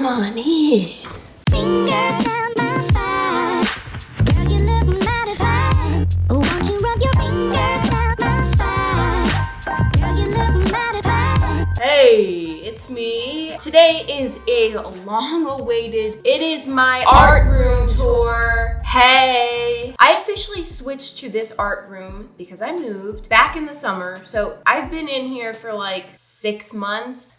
Come on in. Fingers down my spine. Girl, you look mighty fine. Won't you rub your fingers down my spine? Girl, you look mighty fine. Hey, it's me. Today is a long-awaited, it is my art room tour. Hey! I officially switched to this art room because I moved back in the summer. So I've been in here for like 6 months.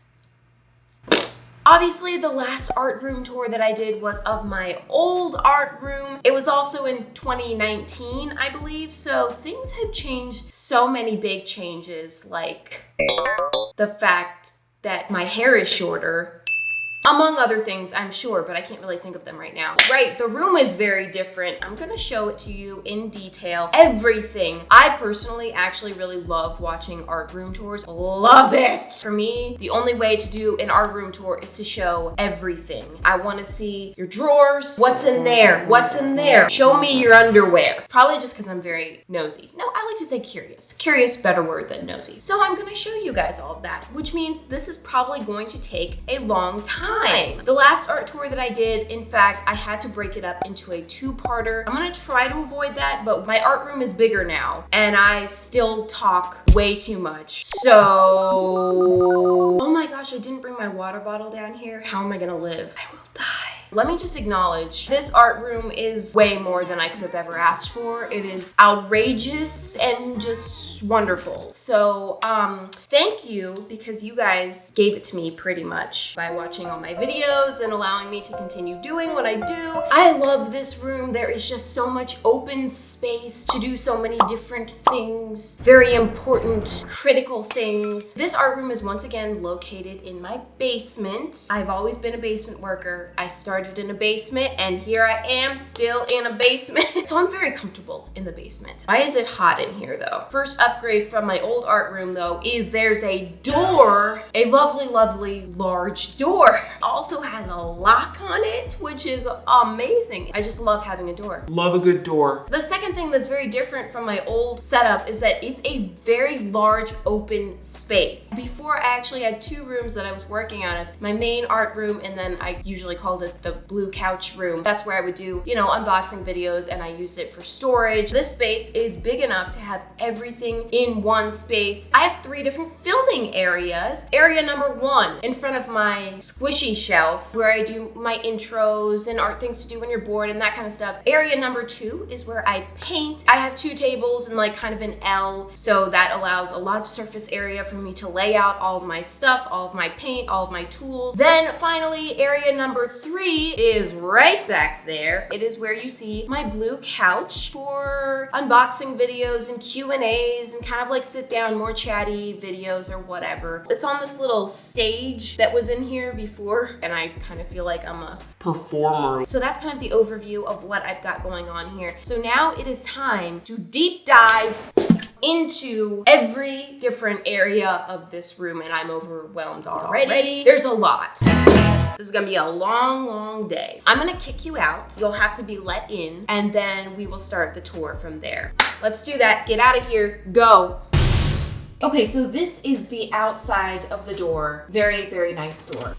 Obviously, the last art room tour that I did was of my old art room. It was also in 2019, I believe. So things have changed, so many big changes, like the fact that my hair is shorter. Among other things, I'm sure, but I can't really think of them right now. Right, the room is very different. I'm gonna show it to you in detail, everything. I personally actually really love watching art room tours. Love it! For me, the only way to do an art room tour is to show everything. I wanna see your drawers. What's in there? What's in there? Show me your underwear. Probably just because I'm very nosy. No, I like to say curious. Curious, better word than nosy. So I'm gonna show you guys all of that, which means this is probably going to take a long time. The last art tour that I did, in fact, I had to break it up into a 2-parter. I'm gonna try to avoid that, but my art room is bigger now and I still talk way too much. So, oh my gosh, I didn't bring my water bottle down here. How am I gonna live? I will die. Let me just acknowledge, this art room is way more than I could have ever asked for. It is outrageous and just wonderful. So, thank you, because you guys gave it to me pretty much by watching all my videos and allowing me to continue doing what I do. I love this room. There is just so much open space to do so many different things, very important, critical things. This art room is once again located in my basement. I've always been a basement worker. I started in a basement and here I am still in a basement. So I'm very comfortable in the basement. Why is it hot in here though? First upgrade from my old art room though is there's a door, a lovely, lovely large door. It also has a lock on it, which is amazing. I just love having a door. Love a good door. The second thing that's very different from my old setup is that it's a very large open space. Before I actually had 2 rooms that I was working out of, my main art room, and then I usually called it the blue couch room. That's where I would do, you know, unboxing videos, and I used it for storage. This space is big enough to have everything in one space. I have 3 different filming areas. Area number 1, in front of my squishy shelf, where I do my intros and art things to do when you're bored and that kind of stuff. Area number 2 is where I paint. I have 2 tables and like kind of an L, so that allows a lot of surface area for me to lay out all of my stuff, all of my paint, all of my tools. Then finally, area number 3 is right back there. It is where you see my blue couch for unboxing videos and Q&As and kind of like sit down, more chatty videos or whatever. It's on this little stage that was in here before, and I kind of feel like I'm a performer. So that's kind of the overview of what I've got going on here. So now it is time to deep dive into every different area of this room, and I'm overwhelmed already. There's a lot. This is gonna be a long, long day. I'm gonna kick you out. You'll have to be let in, and then we will start the tour from there. Let's do that. Get out of here. Go. Okay, so this is the outside of the door. Very, very nice door.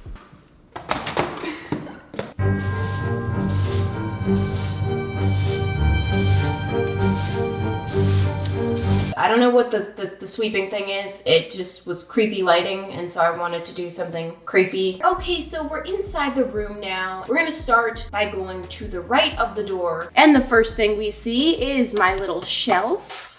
I don't know what the sweeping thing is. It just was creepy lighting, and so I wanted to do something creepy. Okay, so we're inside the room now. We're gonna start by going to the right of the door. And the first thing we see is my little shelf.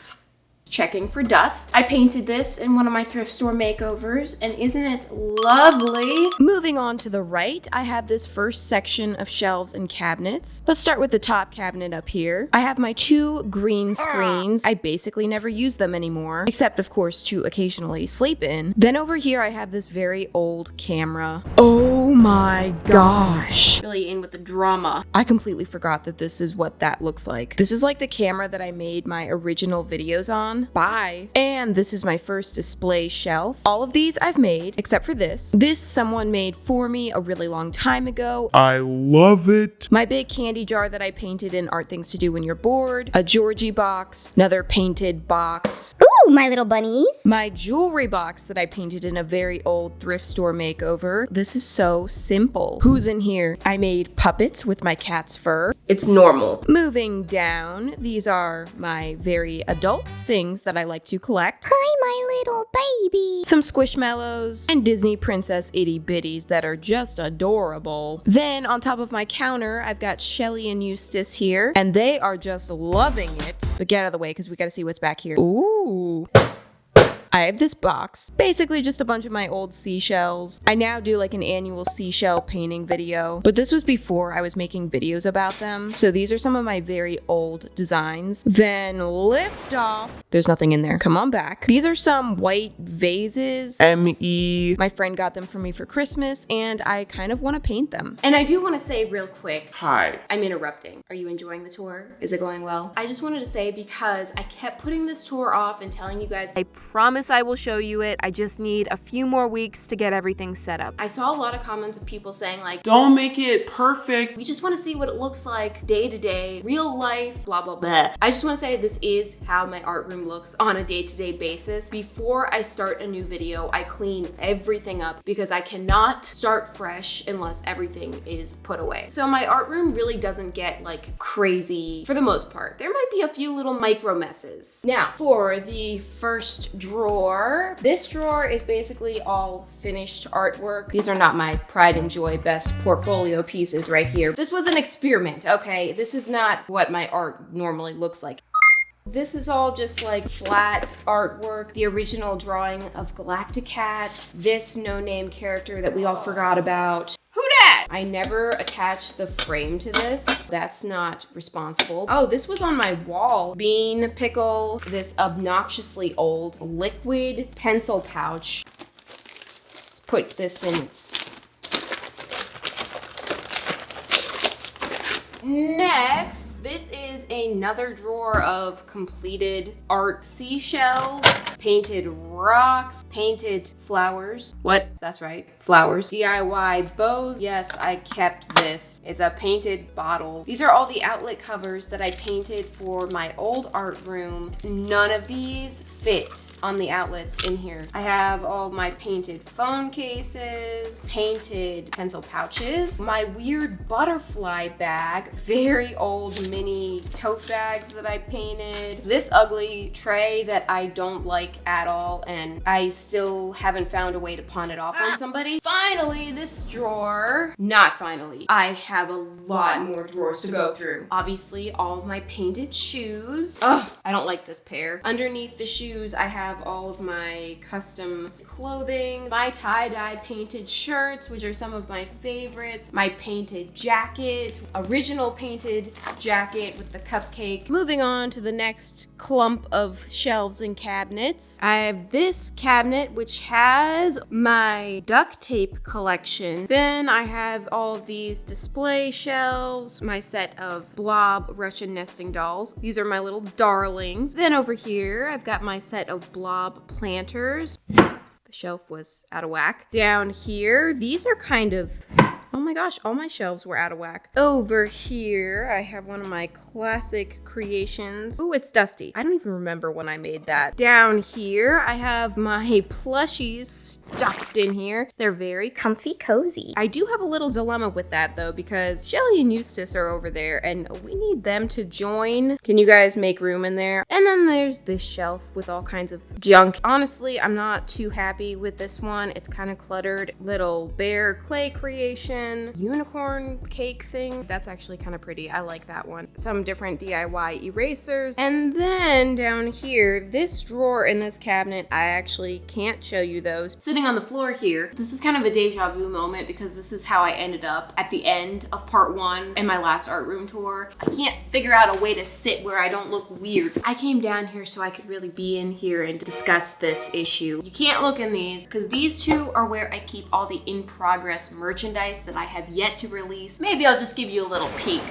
Checking for dust. I painted this in one of my thrift store makeovers, and isn't it lovely? Moving on to the right, I have this first section of shelves and cabinets. Let's start with the top cabinet up here. I have my 2 green screens. I basically never use them anymore, except of course to occasionally sleep in. Then over here I have this very old camera. Oh my gosh. Really in with the drama. I completely forgot that this is what that looks like. This is like the camera that I made my original videos on. on. Bye. And this is my first display shelf. All of these I've made, except for this. This someone made for me a really long time ago. I love it. My big candy jar that I painted in Art Things to Do When You're Bored. A Georgie box. Another painted box. Ooh, my little bunnies. My jewelry box that I painted in a very old thrift store makeover. This is so simple. Who's in here? I made puppets with my cat's fur. It's normal. Moving down, these are my very adult things that I like to collect. Hi, my little baby. Some Squishmallows and Disney Princess itty bitties that are just adorable. Then on top of my counter, I've got Shelly and Eustace here, and they are just loving it. But get out of the way because we gotta see what's back here. Ooh. I have this box, basically just a bunch of my old seashells. I now do like an annual seashell painting video, but this was before I was making videos about them. So these are some of my very old designs. Then lift off. There's nothing in there. Come on back. These are some white vases. M.E. My friend got them for me for Christmas, and I kind of want to paint them. And I do want to say real quick, Hi. I'm interrupting. Are you enjoying the tour? Is it going well? I just wanted to say, because I kept putting this tour off and telling you guys, I promise I will show you it. I just need a few more weeks to get everything set up. I saw a lot of comments of people saying like, Don't make it perfect. we just want to see what it looks like day to day, real life, blah, blah, blah. I just want to say this is how my art room looks on a day-to-day basis. Before I start a new video, I clean everything up because I cannot start fresh unless everything is put away. So my art room really doesn't get like crazy for the most part. There might be a few little micro messes. Now, for the first drawer, this drawer is basically all finished artwork. These are not my pride and joy best portfolio pieces right here. This was an experiment, okay? This is not what my art normally looks like. This is all just like flat artwork. The original drawing of Galacticat. This no-name character that we all forgot about. Who dat? I never attached the frame to this. That's not responsible. Oh, this was on my wall. Bean, Pickle, this obnoxiously old liquid pencil pouch. Let's put this in its... Next, this is another drawer of completed art seashells, painted rocks, painted flowers. What? That's right, flowers. DIY bows. Yes, I kept this. It's a painted bottle. These are all the outlet covers that I painted for my old art room. None of these fit on the outlets in here. I have all my painted phone cases, painted pencil pouches, my weird butterfly bag, very old mini tote bags that I painted, this ugly tray that I don't like at all, and I still haven't found a way to pawn it off on somebody. Finally, this drawer. Not finally. I have a lot more drawers to go through. Obviously, all of my painted shoes. Ugh, I don't like this pair. Underneath the shoes, I have all of my custom clothing, my tie-dye painted shirts, which are some of my favorites, my painted jacket, original painted jacket with the cupcake. Moving on to the next clump of shelves and cabinets. I have this cabinet, which has my duct tape collection. Then I have all of these display shelves, my set of blob Russian nesting dolls. These are my little darlings. Then over here, I've got my set of blob planters. The shelf was out of whack. Down here, these are kind of... Oh my gosh, all my shelves were out of whack. Over here, I have one of my classic creations. Ooh, it's dusty. I don't even remember when I made that. Down here, I have my plushies stuffed in here. They're very Comfy cozy. I do have a little dilemma with that though, because Shelly and Eustace are over there and we need them to join. Can you guys make room in there? And then there's this shelf with all kinds of junk. Honestly, I'm not too happy with this one. It's kind of cluttered. Little bear clay creation, unicorn cake thing. That's actually kind of pretty. I like that one. Some different DIY erasers. And then down here, this drawer in this cabinet, I actually can't show you those. Sitting on the floor here, this is kind of a deja vu moment because this is how I ended up at the end of part 1 in my last art room tour. I can't figure out a way to sit where I don't look weird. I came down here so I could really be in here and discuss this issue. You can't look in these because these two are where I keep all the in progress merchandise that I have yet to release. Maybe I'll just give you a little peek.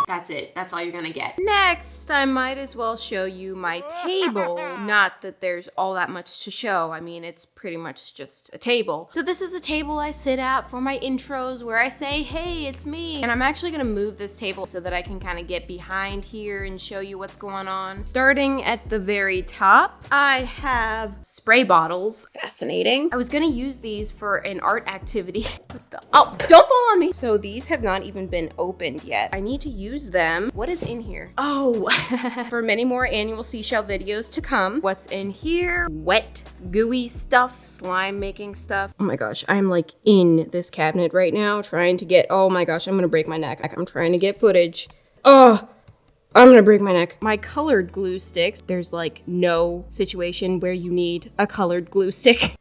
That's it. That's all you're gonna get. Next, I might as well show you my table. Not that there's all that much to show. I mean, it's pretty much just a table. So this is the table I sit at for my intros where I say, hey, it's me. And I'm actually gonna move this table so that I can kind of get behind here and show you what's going on. Starting at the very top, I have spray bottles. Fascinating. I was gonna use these for an art activity. Oh, don't fall on me. So these have not even been opened yet. I need to use them. What is in here? Oh, for many more annual seashell videos to come. What's in here? Wet, gooey stuff, slime making stuff. Oh my gosh, I'm like in this cabinet right now trying to get, oh my gosh, I'm gonna break my neck. I'm trying to get footage. Oh, I'm gonna break my neck. My colored glue sticks. There's like no situation where you need a colored glue stick.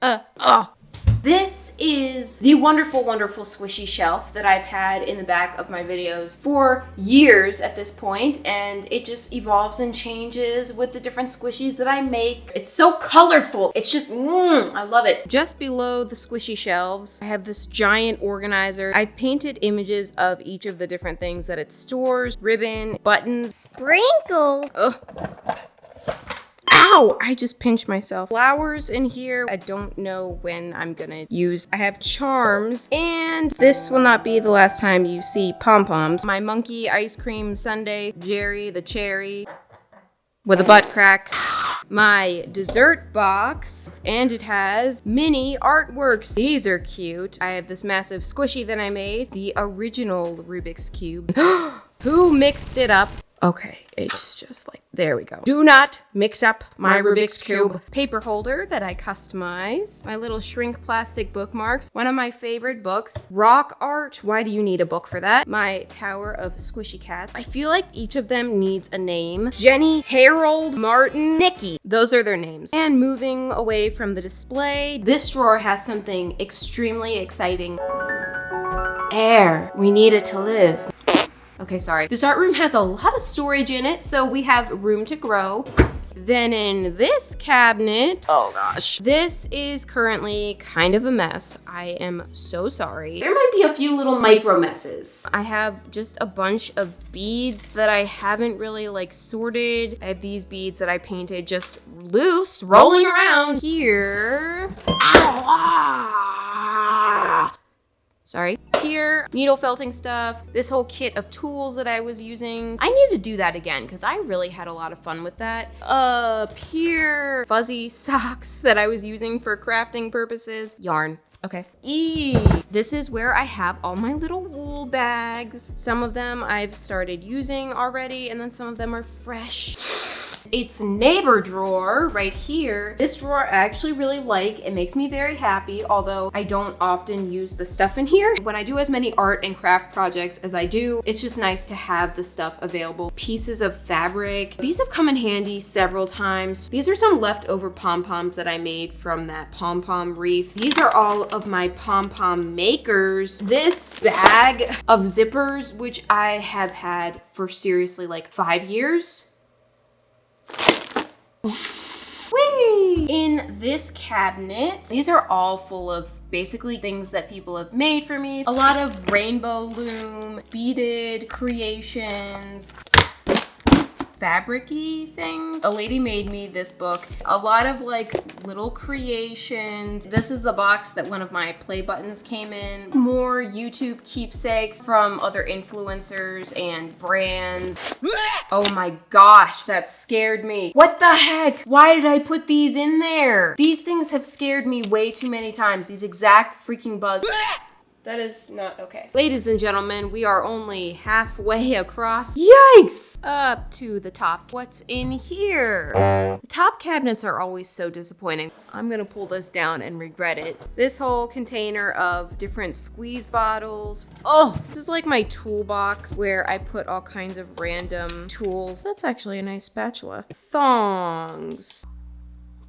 This is the wonderful, wonderful squishy shelf that I've had in the back of my videos for years at this point, and it just evolves and changes with the different squishies that I make. It's so colorful. It's just, I love it. Just below the squishy shelves, I have this giant organizer. I painted images of each of the different things that it stores, ribbon, buttons, Sprinkles. Ow! I just pinched myself. Flowers in here. I don't know when I'm gonna use. I have charms, and this will not be the last time you see pom-poms. My monkey ice cream sundae, Jerry the cherry with a butt crack. My dessert box, and it has mini artworks. These are cute. I have this massive squishy that I made, the original Rubik's Cube. Who mixed it up? Okay, it's just like, there we go. Do not mix up my Rubik's Cube. Paper holder that I customize. My little shrink plastic bookmarks. One of my favorite books, rock art. Why do you need a book for that? My tower of squishy cats. I feel like each of them needs a name. Jenny, Harold, Martin, Nikki. Those are their names. And moving away from the display, this drawer has something extremely exciting. Air. We need it to live. Okay, sorry. This art room has a lot of storage in it, so we have room to grow. Then in this cabinet, oh gosh, this is currently kind of a mess. I am so sorry. There might be a few little micro messes. I have just a bunch of beads that I haven't really like sorted. I have these beads that I painted just loose, rolling around here. Ow! Sorry. Here, needle felting stuff, this whole kit of tools that I was using. I need to do that again because I really had a lot of fun with that. Up here, fuzzy socks that I was using for crafting purposes. Yarn. Okay. This is where I have all my little wool bags. Some of them I've started using already, and then some of them are fresh. It's neighbor drawer right here. This drawer I actually really like. It makes me very happy, although I don't often use the stuff in here. When I do as many art and craft projects as I do, it's just nice to have the stuff available. Pieces of fabric. These have come in handy several times. These are some leftover pom-poms that I made from that pom-pom wreath. These are all of my pom-pom makers. This bag of zippers, which I have had for seriously like 5 years. Whee! In this cabinet, these are all full of basically things that people have made for me. A lot of rainbow loom, beaded creations, fabric-y things. A lady made me this book. A lot of like little creations. This is the box that one of my play buttons came in. More YouTube keepsakes from other influencers and brands. Oh my gosh, that scared me. What the heck? Why did I put these in there? These things have scared me way too many times. These exact freaking bugs. That is not okay. Ladies and gentlemen, we are only halfway across. Yikes! Up to the top. What's in here? The top cabinets are always so disappointing. I'm gonna pull this down and regret it. This whole container of different squeeze bottles. Oh, this is like my toolbox where I put all kinds of random tools. That's actually a nice spatula. Thongs.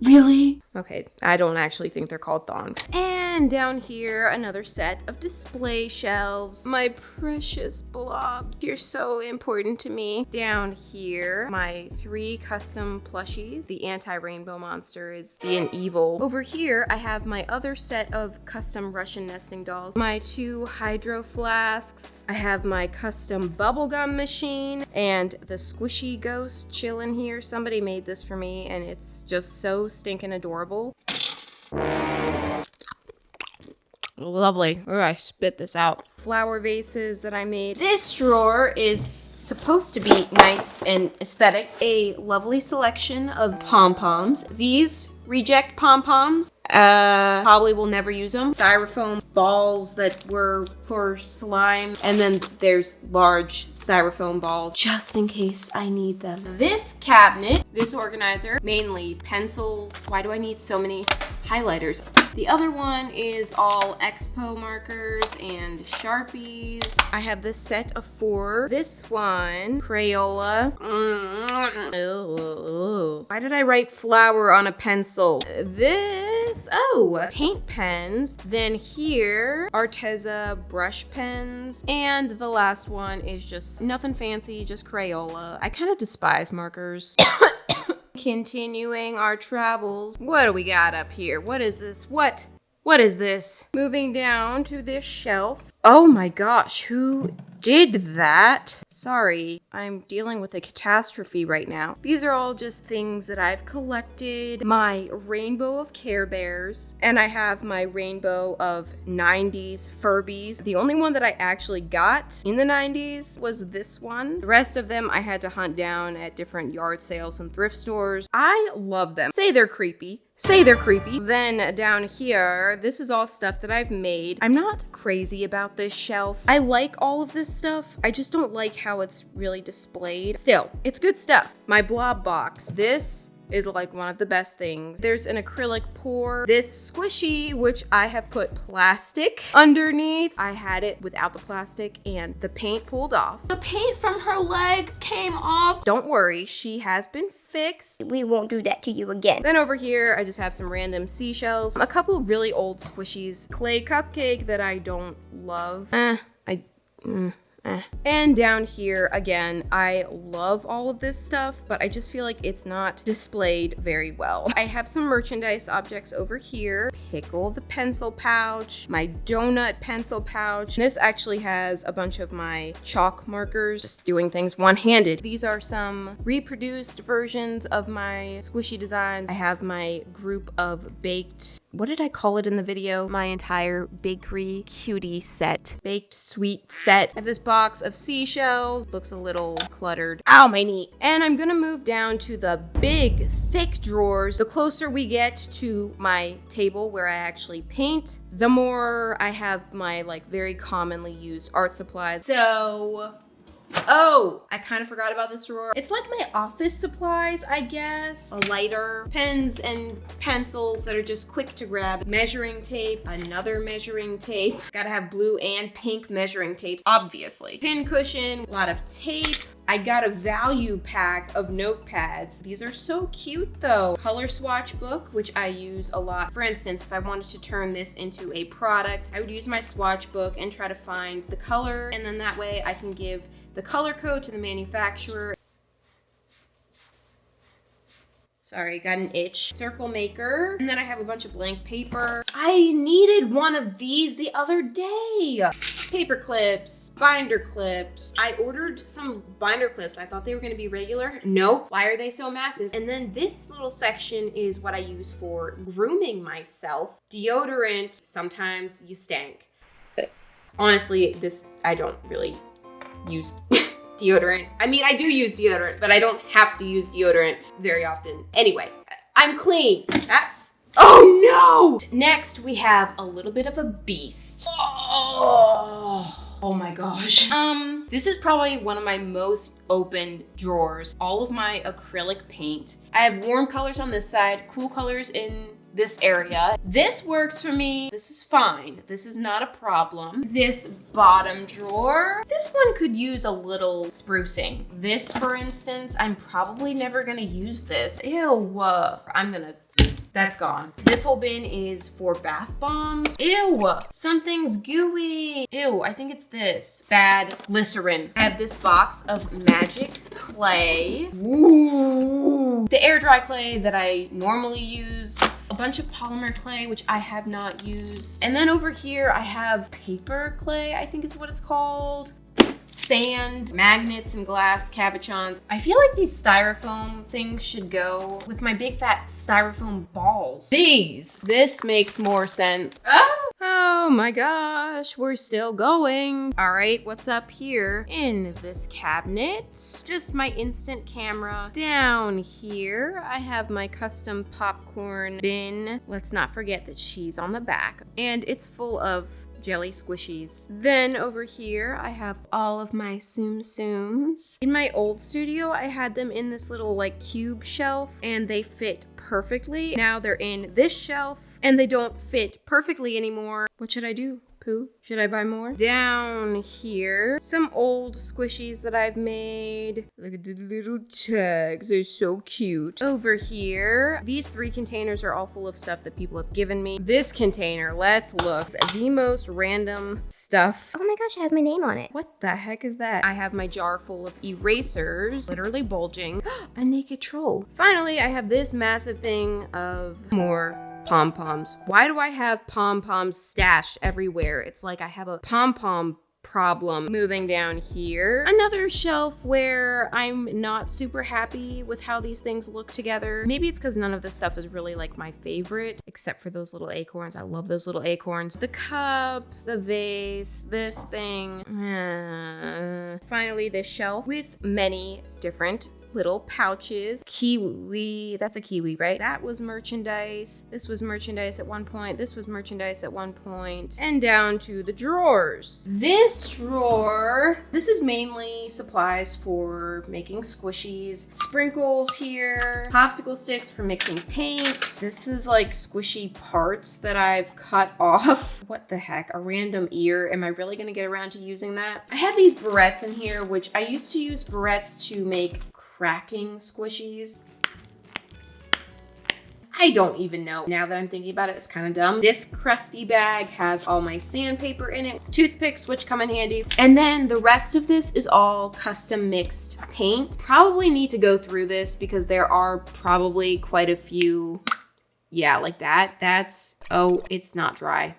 Really? Okay, I don't actually think they're called thongs. And down here, another set of display shelves. My precious blobs, you're so important to me. Down here, my 3 custom plushies. The anti-rainbow monster is being evil. Over here, I have my other set of custom Russian nesting dolls. My 2 hydro flasks. I have my custom bubblegum machine and the squishy ghost chilling here. Somebody made this for me and it's just so stinking adorable. Lovely. Oh, I spit this out. Flower vases that I made. This drawer is supposed to be nice and aesthetic. A lovely selection of pom-poms. These reject pom-poms. Probably will never use them. Styrofoam balls that were for slime. And then there's large styrofoam balls just in case I need them. This cabinet, this organizer, mainly pencils. Why do I need so many highlighters? The other one is all Expo markers and Sharpies. I have this set of 4. This one, Crayola. Why did I write flower on a pencil? This, paint pens. Then here, Arteza brush pens. And the last one is just nothing fancy, just Crayola. I kind of despise markers. Continuing our travels. What do we got up here? What is this? What is this? Moving down to this shelf. Oh my gosh, who did that? Sorry, I'm dealing with a catastrophe right now. These are all just things that I've collected. My rainbow of Care Bears, and I have my rainbow of 90s Furbies. The only one that I actually got in the 90s was this one. The rest of them I had to hunt down at different yard sales and thrift stores. I love them. Say they're creepy. Then down here, this is all stuff that I've made. I'm not crazy about this shelf. I like all of this stuff. I just don't like how it's really displayed. Still, it's good stuff. My blob box. This is like one of the best things. There's an acrylic pour. This squishy, which I have put plastic underneath. I had it without the plastic and the paint pulled off. The paint from her leg came off. Don't worry, she has been fixed. We won't do that to you again. Then over here, I just have some random seashells, a couple really old squishies, clay cupcake that I don't love. And down here, again, I love all of this stuff, but I just feel like it's not displayed very well. I have some merchandise objects over here. Pickle the pencil pouch, my donut pencil pouch. This actually has a bunch of my chalk markers, just doing things one-handed. These are some reproduced versions of my squishy designs. I have my group of baked, what did I call it in the video? My entire bakery cutie set, baked sweet set. I have this box of seashells, looks a little cluttered. Ow, my knee. And I'm gonna move down to the big, thick drawers. The closer we get to my table where I actually paint, the more I have my like very commonly used art supplies. So, I kind of forgot about this drawer. It's like my office supplies, I guess. A lighter, pens and pencils that are just quick to grab. Measuring tape, another measuring tape. Gotta have blue and pink measuring tape, obviously. Pin cushion, a lot of tape. I got a value pack of notepads. These are so cute though. Color swatch book, which I use a lot. For instance, if I wanted to turn this into a product, I would use my swatch book and try to find the color, and then that way I can give the color code to the manufacturer. Sorry, got an itch. Circle maker. And then I have a bunch of blank paper. I needed one of these the other day. Paper clips, binder clips. I ordered some binder clips. I thought they were gonna be regular. Nope. Why are they so massive? And then this little section is what I use for grooming myself. Deodorant. Sometimes you stank. Honestly, I don't really use deodorant. I mean, I do use deodorant, but I don't have to use deodorant very often. Anyway, I'm clean. Oh no! Next, we have a little bit of a beast. Oh my gosh. This is probably one of my most opened drawers. All of my acrylic paint. I have warm colors on this side, cool colors in this area. This works for me. This is fine. This is not a problem. This bottom drawer, this one could use a little sprucing. This, for instance, I'm probably never gonna use this. Ew, I'm gonna That's gone. This whole bin is for bath bombs. Ew, something's gooey. Ew, I think it's this. Bad glycerin. I have this box of magic clay. Ooh. The air dry clay that I normally use. A bunch of polymer clay, which I have not used. And then over here, I have paper clay, I think is what it's called. Sand, magnets, and glass cabochons. I feel like these styrofoam things should go with my big fat styrofoam balls. This makes more sense. Oh my gosh, we're still going. All right, what's up here in this cabinet? Just my instant camera. Down here, I have my custom popcorn bin. Let's not forget the cheese on the back. And it's full of jelly squishies. Then over here, I have all of my Tsum Tsums. In my old studio, I had them in this little like cube shelf and they fit perfectly. Now they're in this shelf and they don't fit perfectly anymore. What should I do? Pooh? Should I buy more? Down here, some old squishies that I've made. Look at the little tags, they're so cute. Over here, these 3 containers are all full of stuff that people have given me. This container, let's look. It's the most random stuff. Oh my gosh, it has my name on it. What the heck is that? I have my jar full of erasers, literally bulging. A naked troll. Finally, I have this massive thing of more pom-poms. Why do I have pom-poms stashed everywhere? It's like I have a pom-pom problem. Moving down here, another shelf where I'm not super happy with how these things look together. Maybe it's because none of this stuff is really like my favorite, except for those little acorns. I love those little acorns. The cup, the vase, this thing. Finally, this shelf with many different little pouches. Kiwi, that's a kiwi, right? That was merchandise. This was merchandise at one point. This was merchandise at one point. And down to the drawers. This drawer, this is mainly supplies for making squishies. Sprinkles here. Popsicle sticks for mixing paint. This is like squishy parts that I've cut off. What the heck? A random ear. Am I really gonna get around to using that? I have these barrettes in here, which I used to use barrettes to make cracking squishies. I don't even know. Now that I'm thinking about it, it's kind of dumb. This crusty bag has all my sandpaper in it, toothpicks, which come in handy. And then the rest of this is all custom mixed paint. Probably need to go through this because there are probably quite a few. Yeah, like that. That's, oh, it's not dry.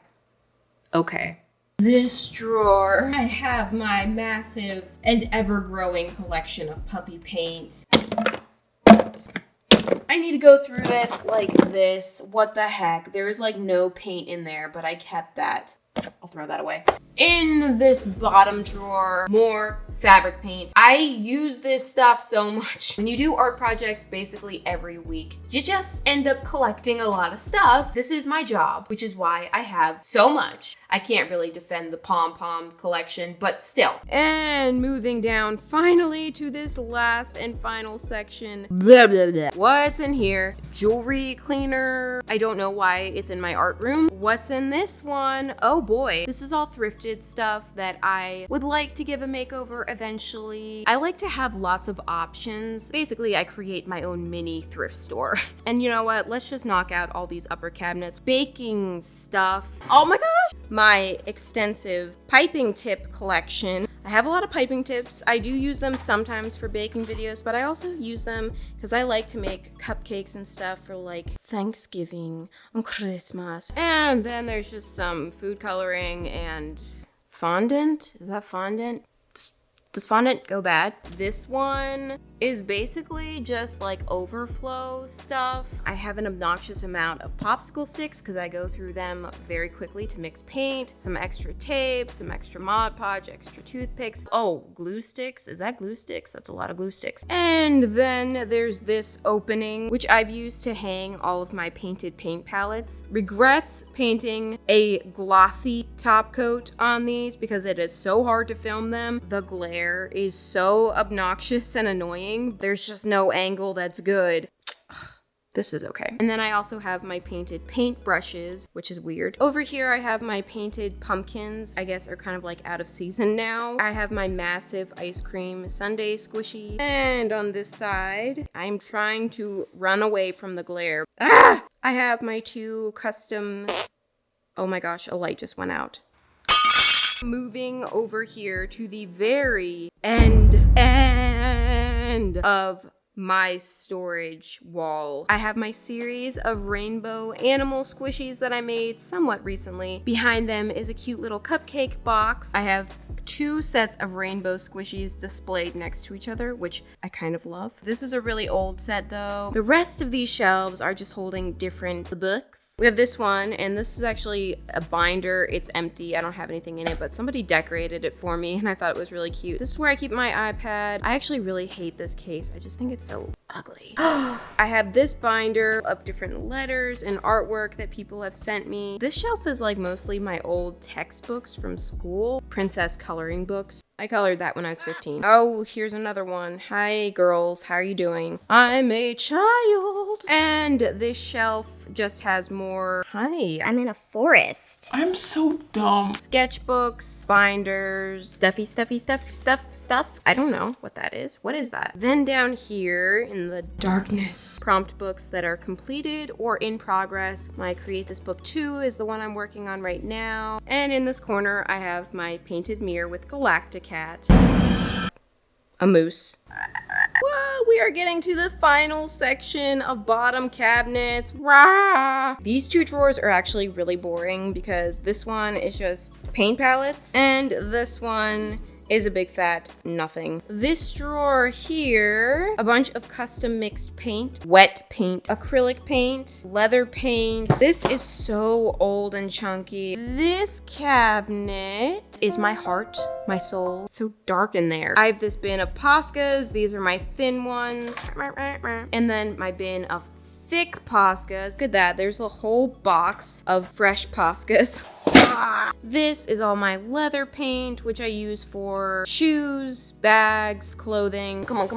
Okay. This drawer, I have my massive and ever-growing collection of puffy paint. I need to go through this like this. What the heck? There is like no paint in there, but I kept that. I'll throw that away. In this bottom drawer, more fabric paint. I use this stuff so much. When you do art projects basically every week, you just end up collecting a lot of stuff. This is my job, which is why I have so much. I can't really defend the pom-pom collection, but still. And moving down finally to this last and final section. Blah, blah, blah. What's in here? Jewelry cleaner. I don't know why it's in my art room. What's in this one? Oh boy. This is all thrifted stuff that I would like to give a makeover eventually. I like to have lots of options. Basically, I create my own mini thrift store. And you know what? Let's just knock out all these upper cabinets. Baking stuff. Oh my gosh! My extensive piping tip collection. I have a lot of piping tips. I do use them sometimes for baking videos, but I also use them because I like to make cupcakes and stuff for like Thanksgiving and Christmas. And then there's just some food coloring and fondant. Is that fondant? Does fondant go bad? This one is basically just like overflow stuff. I have an obnoxious amount of popsicle sticks because I go through them very quickly to mix paint, some extra tape, some extra Mod Podge, extra toothpicks. Oh, glue sticks. Is that glue sticks? That's a lot of glue sticks. And then there's this opening, which I've used to hang all of my painted paint palettes. Regrets painting a glossy top coat on these because it is so hard to film them. The glare is so obnoxious and annoying. There's just no angle that's good. This is okay. And then I also have my painted paint brushes, which is weird. Over here, I have my painted pumpkins. I guess are kind of like out of season now. I have my massive ice cream sundae squishy. And on this side, I'm trying to run away from the glare. Ah! I have my 2 custom, oh my gosh, a light just went out. Moving over here to the very end of my storage wall. I have my series of rainbow animal squishies that I made somewhat recently. Behind them is a cute little cupcake box. I have 2 sets of rainbow squishies displayed next to each other, which I kind of love. This is a really old set though. The rest of these shelves are just holding different books. We have this one, and this is actually a binder. It's empty. I don't have anything in it, but somebody decorated it for me, and I thought it was really cute. This is where I keep my iPad. I actually really hate this case. I just think it's so ugly. I have this binder of different letters and artwork that people have sent me. This shelf is like mostly my old textbooks from school, princess coloring books. I colored that when I was 15. Oh, here's another one. Hi, girls. How are you doing? I'm a child. And this shelf just has more. Hi. I'm in a forest. I'm so dumb. Sketchbooks, binders, stuffy stuff. I don't know what that is. What is that? Then down here in the darkness, prompt books that are completed or in progress. My Create This Book 2 is the one I'm working on right now. And in this corner, I have my painted mirror with Galacticat. A moose. Whoa, we are getting to the final section of bottom cabinets. Rah! These 2 drawers are actually really boring because this one is just paint palettes and this one is a big fat nothing. This drawer here, a bunch of custom mixed paint, wet paint, acrylic paint, leather paint. This is so old and chunky. This cabinet is my heart, my soul. It's so dark in there. I have this bin of Poscas. These are my thin ones. And then my bin of thick Poscas. Look at that. There's a whole box of fresh Poscas. This is all my leather paint, which I use for shoes, bags, clothing. Come on.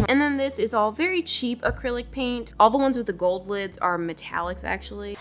And then this is all very cheap acrylic paint. All the ones with the gold lids are metallics, actually.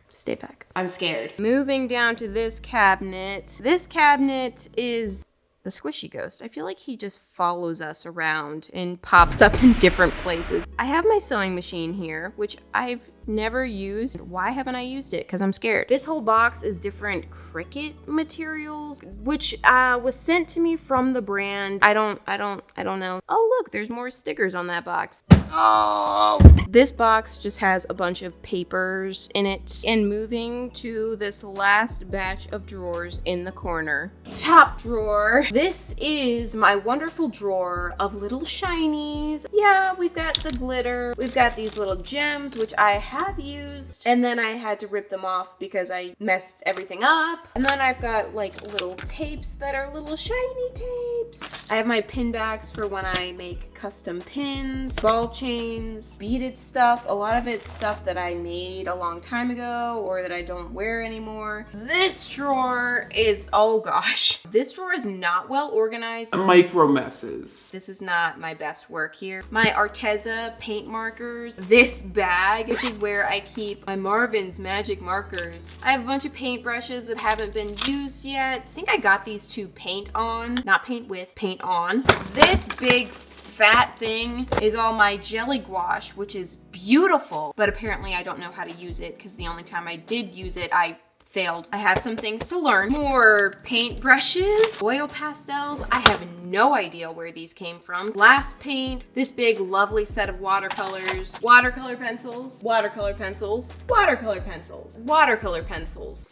Stay back. I'm scared. Moving down to this cabinet. This cabinet is the squishy ghost. I feel like he just follows us around and pops up in different places. I have my sewing machine here, which I've never used. Why haven't I used it? Because I'm scared. This whole box is different Cricut materials, which was sent to me from the brand. I don't know. Oh, look, there's more stickers on that box. Oh! This box just has a bunch of papers in it. And moving to this last batch of drawers in the corner. Top drawer. This is my wonderful drawer of little shinies. Yeah, we've got the glitter. We've got these little gems, which I have used. And then I had to rip them off because I messed everything up. And then I've got like little tapes that are little shiny tapes. I have my pin bags for when I make custom pins, ball chains, beaded stuff. A lot of it's stuff that I made a long time ago or that I don't wear anymore. This drawer is, oh gosh. This drawer is not well organized. Micro messes. This is not my best work here. My Arteza paint markers. This bag, which is where I keep my Marvin's magic markers. I have a bunch of paint brushes that haven't been used yet. I think I got these to paint on. Not paint with, paint on. This big fat thing is all my jelly gouache, which is beautiful, but apparently I don't know how to use it because the only time I did use it, I failed. I have some things to learn. More paint brushes, oil pastels. I have no idea where these came from. Glass paint, this big lovely set of watercolors, watercolor pencils, watercolor pencils, watercolor pencils, watercolor pencils.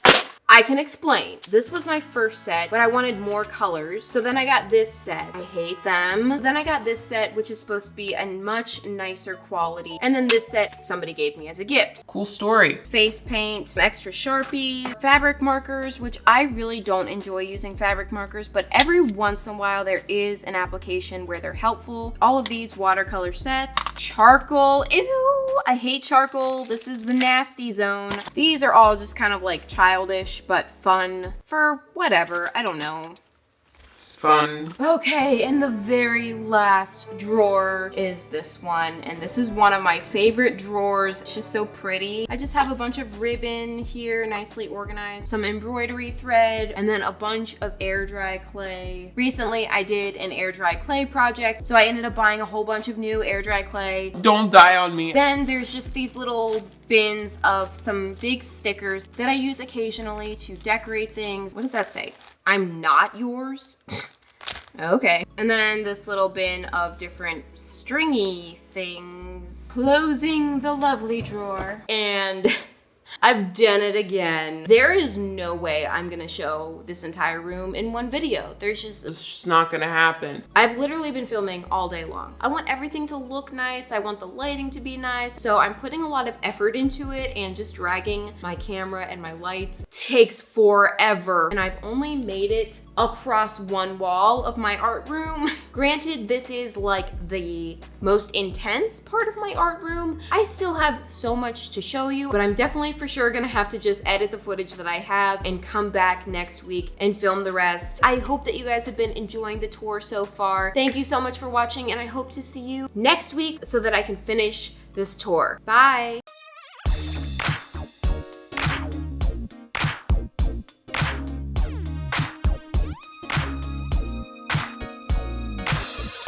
I can explain. This was my first set, but I wanted more colors. So then I got this set. I hate them. Then I got this set, which is supposed to be a much nicer quality. And then this set somebody gave me as a gift. Cool story. Face paint, some extra Sharpies, fabric markers, which I really don't enjoy using fabric markers, but every once in a while there is an application where they're helpful. All of these watercolor sets, charcoal, ew, I hate charcoal. This is the nasty zone. These are all just kind of like childish, but fun for whatever, I don't know. Fun. Okay, and the very last drawer is this one, and this is one of my favorite drawers. It's just so pretty. I just have a bunch of ribbon here, nicely organized, some embroidery thread, and then a bunch of air dry clay. Recently, I did an air dry clay project, so I ended up buying a whole bunch of new air dry clay. Don't die on me. Then there's just these little bins of some big stickers that I use occasionally to decorate things. What does that say? I'm not yours? Okay. And then this little bin of different stringy things. Closing the lovely drawer. And I've done it again. There is no way I'm gonna show this entire room in one video. It's just not gonna happen. I've literally been filming all day long. I want everything to look nice. I want the lighting to be nice. So I'm putting a lot of effort into it, and just dragging my camera and my lights takes forever. And I've only made it across one wall of my art room. Granted, this is like the most intense part of my art room. I still have so much to show you, but I'm definitely for sure gonna have to just edit the footage that I have and come back next week and film the rest. I hope that you guys have been enjoying the tour so far. Thank you so much for watching, and I hope to see you next week so that I can finish this tour. Bye.